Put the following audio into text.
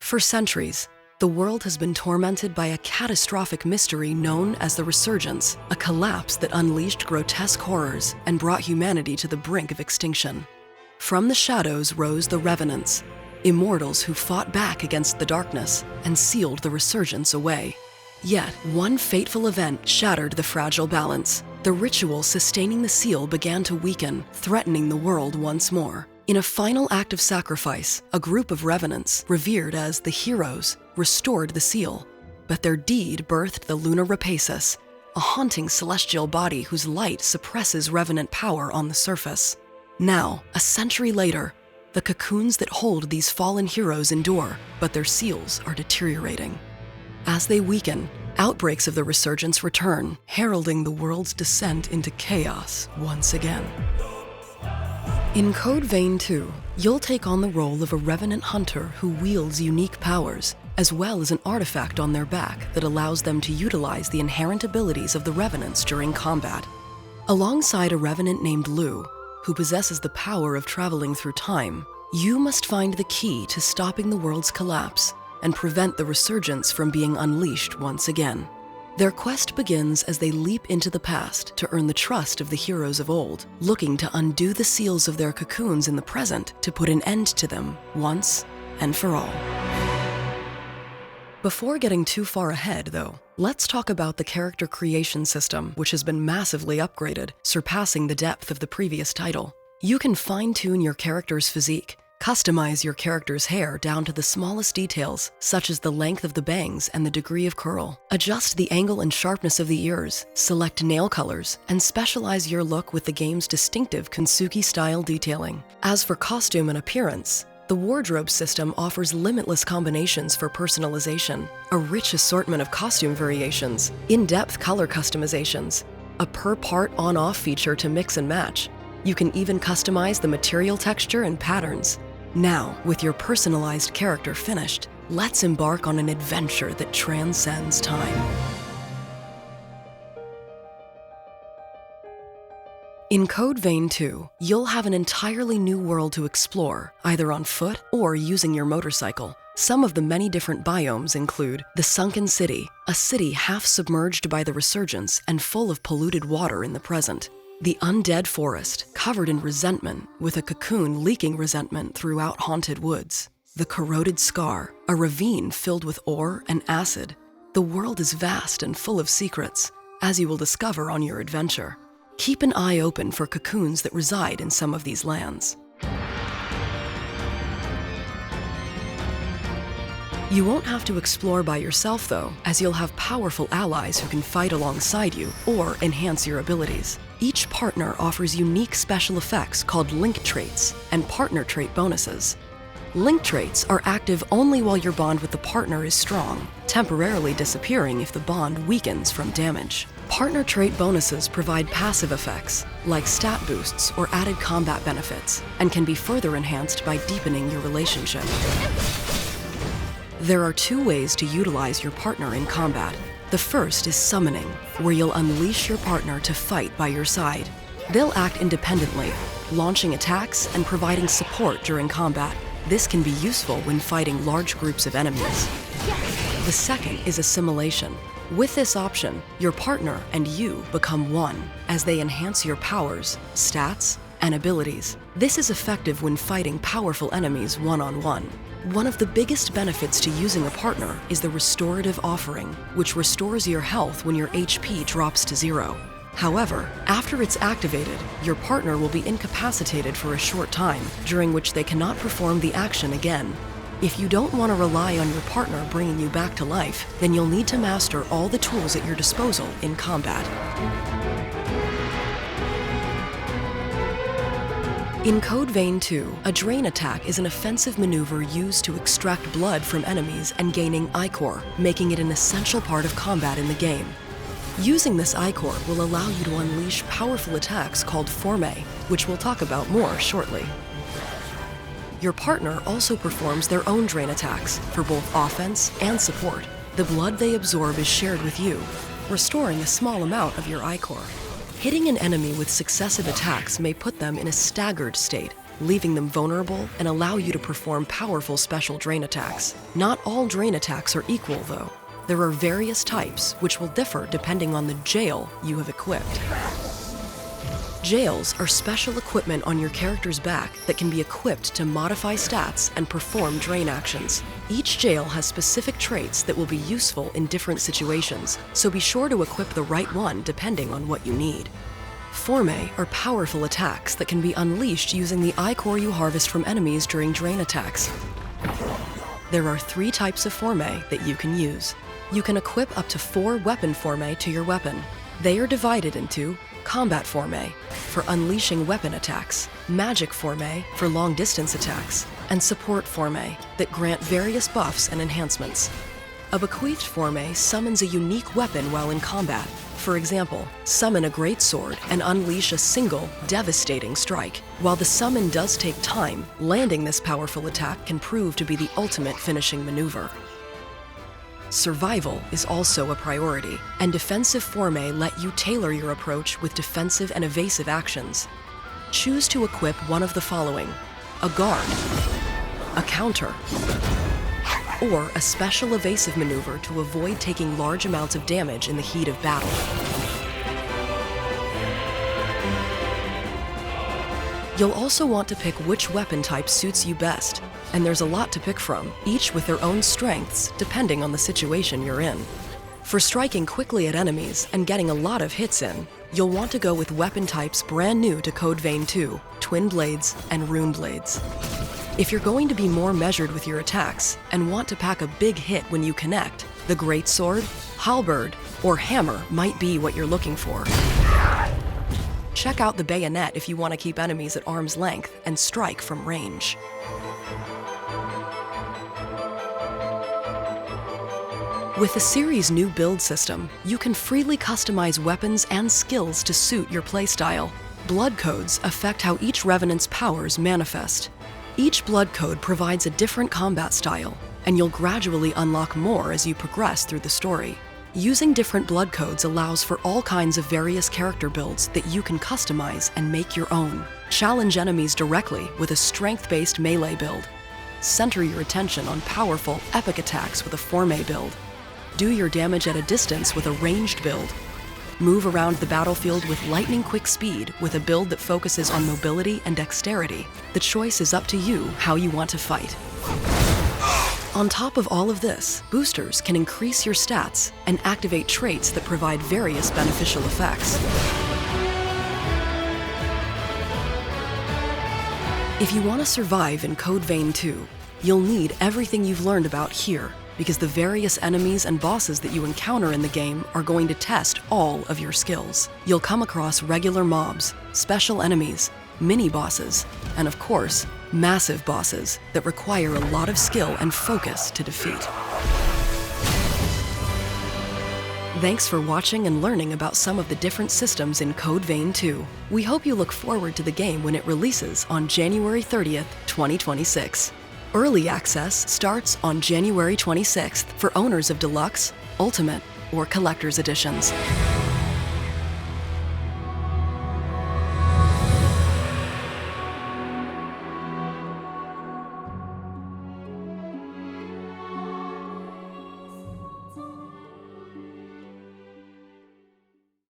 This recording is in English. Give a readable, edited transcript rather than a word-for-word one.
For centuries, the world has been tormented by a catastrophic mystery known as the Resurgence, a collapse that unleashed grotesque horrors and brought humanity to the brink of extinction. From the shadows rose the Revenants, immortals who fought back against the darkness and sealed the Resurgence away. Yet, one fateful event shattered the fragile balance. The ritual sustaining the seal began to weaken, threatening the world once more. In a final act of sacrifice, a group of revenants, revered as the heroes, restored the seal. But their deed birthed the lunar rapaces, a haunting celestial body whose light suppresses revenant power on the surface. Now, a century later, the cocoons that hold these fallen heroes endure, but their seals are deteriorating. As they weaken, outbreaks of the Resurgence return, heralding the world's descent into chaos once again. In Code Vein 2, you'll take on the role of a revenant hunter who wields unique powers, as well as an artifact on their back that allows them to utilize the inherent abilities of the revenants during combat. Alongside a revenant named Lu, who possesses the power of traveling through time, you must find the key to stopping the world's collapse and prevent the Resurgence from being unleashed once again. Their quest begins as they leap into the past to earn the trust of the heroes of old, looking to undo the seals of their cocoons in the present to put an end to them once and for all. Before getting too far ahead, though, let's talk about the character creation system, which has been massively upgraded, surpassing the depth of the previous title. You can fine-tune your character's physique, customize your character's hair down to the smallest details, such as the length of the bangs and the degree of curl. Adjust the angle and sharpness of the ears, select nail colors, and specialize your look with the game's distinctive Kensuke-style detailing. As for costume and appearance, the wardrobe system offers limitless combinations for personalization, a rich assortment of costume variations, in-depth color customizations, a per-part on-off feature to mix and match. You can even customize the material texture and patterns. Now, with your personalized character finished, let's embark on an adventure that transcends time. In Code Vein 2, you'll have an entirely new world to explore, either on foot or using your motorcycle. Some of the many different biomes include the Sunken City, a city half submerged by the Resurgence and full of polluted water in the present. The Undead Forest, covered in resentment, with a cocoon leaking resentment throughout haunted woods. The Corroded Scar, a ravine filled with ore and acid. The world is vast and full of secrets, as you will discover on your adventure. Keep an eye open for cocoons that reside in some of these lands. You won't have to explore by yourself, though, as you'll have powerful allies who can fight alongside you or enhance your abilities. Each partner offers unique special effects called link traits and partner trait bonuses. Link traits are active only while your bond with the partner is strong, temporarily disappearing if the bond weakens from damage. Partner trait bonuses provide passive effects, like stat boosts or added combat benefits, and can be further enhanced by deepening your relationship. There are two ways to utilize your partner in combat. The first is summoning, where you'll unleash your partner to fight by your side. They'll act independently, launching attacks and providing support during combat. This can be useful when fighting large groups of enemies. The second is assimilation. With this option, your partner and you become one, as they enhance your powers, stats, and abilities. This is effective when fighting powerful enemies one-on-one. One of the biggest benefits to using a partner is the restorative offering, which restores your health when your HP drops to 0. However, after it's activated, your partner will be incapacitated for a short time, during which they cannot perform the action again. If you don't want to rely on your partner bringing you back to life, then you'll need to master all the tools at your disposal in combat. In Code Vein 2, a drain attack is an offensive maneuver used to extract blood from enemies and gaining ichor, making it an essential part of combat in the game. Using this ichor will allow you to unleash powerful attacks called Forme, which we'll talk about more shortly. Your partner also performs their own drain attacks for both offense and support. The blood they absorb is shared with you, restoring a small amount of your ichor. Hitting an enemy with successive attacks may put them in a staggered state, leaving them vulnerable and allow you to perform powerful special drain attacks. Not all drain attacks are equal, though. There are various types, which will differ depending on the jail you have equipped. Jails are special equipment on your character's back that can be equipped to modify stats and perform drain actions. Each jail has specific traits that will be useful in different situations, so be sure to equip the right one depending on what you need. Formae are powerful attacks that can be unleashed using the ichor you harvest from enemies during drain attacks. There are 3 types of formae that you can use. You can equip up to 4 weapon formae to your weapon. They are divided into combat formae for unleashing weapon attacks, magic formae for long-distance attacks, and support formae that grant various buffs and enhancements. A bequeathed formae summons a unique weapon while in combat. For example, summon a greatsword and unleash a single, devastating strike. While the summon does take time, landing this powerful attack can prove to be the ultimate finishing maneuver. Survival is also a priority, and defensive formae let you tailor your approach with defensive and evasive actions. Choose to equip one of the following: a guard, a counter, or a special evasive maneuver to avoid taking large amounts of damage in the heat of battle. You'll also want to pick which weapon type suits you best, and there's a lot to pick from, each with their own strengths depending on the situation you're in. For striking quickly at enemies and getting a lot of hits in, you'll want to go with weapon types brand new to Code Vein 2, Twin Blades and Rune Blades. If you're going to be more measured with your attacks and want to pack a big hit when you connect, the Greatsword, Halberd, or Hammer might be what you're looking for. Check out the Bayonet if you want to keep enemies at arm's length and strike from range. With the series' new build system, you can freely customize weapons and skills to suit your playstyle. Blood codes affect how each Revenant's powers manifest. Each blood code provides a different combat style, and you'll gradually unlock more as you progress through the story. Using different blood codes allows for all kinds of various character builds that you can customize and make your own. Challenge enemies directly with a strength-based melee build. Center your attention on powerful, epic attacks with a formae build. Do your damage at a distance with a ranged build. Move around the battlefield with lightning-quick speed with a build that focuses on mobility and dexterity. The choice is up to you how you want to fight. On top of all of this, boosters can increase your stats and activate traits that provide various beneficial effects. If you want to survive in Code Vein 2, you'll need everything you've learned about here, because the various enemies and bosses that you encounter in the game are going to test all of your skills. You'll come across regular mobs, special enemies, mini-bosses, and of course, massive bosses that require a lot of skill and focus to defeat. Thanks for watching and learning about some of the different systems in Code Vein 2. We hope you look forward to the game when it releases on January 30th, 2026. Early access starts on January 26th for owners of Deluxe, Ultimate, or Collector's Editions.